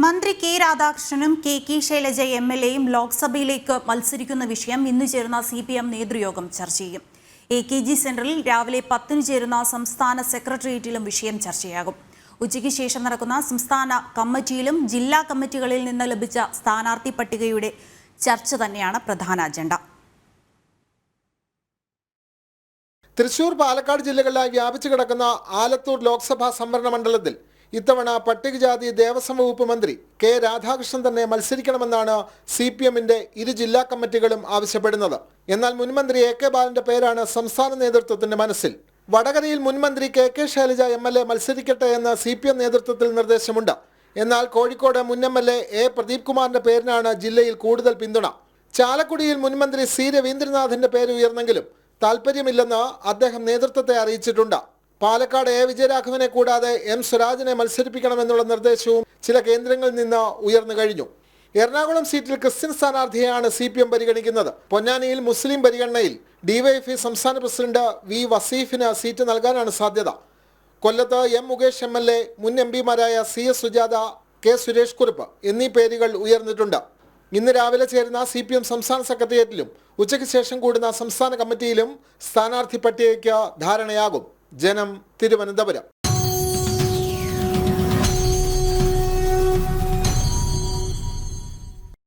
മന്ത്രി K രാധാകൃഷ്ണനും K Shailaja എം.എൽ.എയും ലോക്സഭയിലേക്ക് മത്സരിക്കുന്ന വിഷയം ഇന്ന് ചേരുന്ന CPM നേതൃയോഗം ചർച്ച ചെയ്യും. AKG സെന്ററിൽ രാവിലെ 10-ന് ചേരുന്ന സംസ്ഥാന സെക്രട്ടേറിയറ്റിലും വിഷയം ചർച്ചയാകും. ഉച്ചയ്ക്ക് ശേഷം നടക്കുന്ന സംസ്ഥാന കമ്മിറ്റിയിലും ജില്ലാ കമ്മിറ്റികളിൽ നിന്ന് ലഭിച്ച സ്ഥാനാർത്ഥി പട്ടികയുടെ ചർച്ച തന്നെയാണ് പ്രധാന അജണ്ട. തൃശൂർ, പാലക്കാട് ജില്ലകളിലായി വ്യാപിച്ചു കിടക്കുന്ന ആലത്തൂർ ലോക്സഭാ സംവരണ മണ്ഡലത്തിൽ ഇത്തവണ പട്ടികജാതി ദേവസ്വം വകുപ്പ് മന്ത്രി കെ രാധാകൃഷ്ണൻ തന്നെ മത്സരിക്കണമെന്നാണ് CPMന്റെ ഇരു ജില്ലാ കമ്മിറ്റികളും ആവശ്യപ്പെടുന്നത്. എന്നാൽ മുൻമന്ത്രി AK ബാലന്റെ പേരാണ് സംസ്ഥാന നേതൃത്വത്തിന്റെ മനസ്സിൽ. വടകരയിൽ മുൻമന്ത്രി KK ശൈലജ MLA മത്സരിക്കട്ടെ എന്ന് CPM നേതൃത്വത്തിൽ നിർദ്ദേശമുണ്ട്. എന്നാൽ കോഴിക്കോട് മുൻ MLA A പ്രദീപ് കുമാറിന്റെ പേരിനാണ് ജില്ലയിൽ കൂടുതൽ പിന്തുണ. ചാലക്കുടിയിൽ മുൻമന്ത്രി C രവീന്ദ്രനാഥിന്റെ പേര് ഉയർന്നെങ്കിലും താൽപര്യമില്ലെന്ന് അദ്ദേഹം നേതൃത്വത്തെ അറിയിച്ചിട്ടുണ്ട്. പാലക്കാട് A വിജയരാഘവനെ കൂടാതെ M സ്വരാജിനെ മത്സരിപ്പിക്കണമെന്നുള്ള നിർദ്ദേശവും ചില കേന്ദ്രങ്ങളിൽ നിന്ന് ഉയർന്നു കഴിഞ്ഞു. എറണാകുളം സീറ്റിൽ ക്രിസ്ത്യൻ സ്ഥാനാർത്ഥിയെയാണ് CPM പരിഗണിക്കുന്നത്. പൊന്നാനിയിൽ മുസ്ലിം പരിഗണനയിൽ DYFI സംസ്ഥാന പ്രസിഡന്റ് V വസീഫിന് സീറ്റ് നൽകാനാണ് സാധ്യത. കൊല്ലത്ത് M മുകേഷ് MLA, മുൻ MPമാരായ CS സുജാത, K സുരേഷ് കുറുപ്പ് എന്നീ പേരുകൾ ഉയർന്നിട്ടുണ്ട്. ഇന്ന് രാവിലെ ചേരുന്ന CPM സംസ്ഥാന സെക്രട്ടേറിയറ്റിലും ഉച്ചയ്ക്ക് ശേഷം കൂടുന്ന സംസ്ഥാന കമ്മിറ്റിയിലും സ്ഥാനാർത്ഥി പട്ടികയ്ക്ക് ധാരണയാകും. ജനം, തിരുവനന്തപുരം.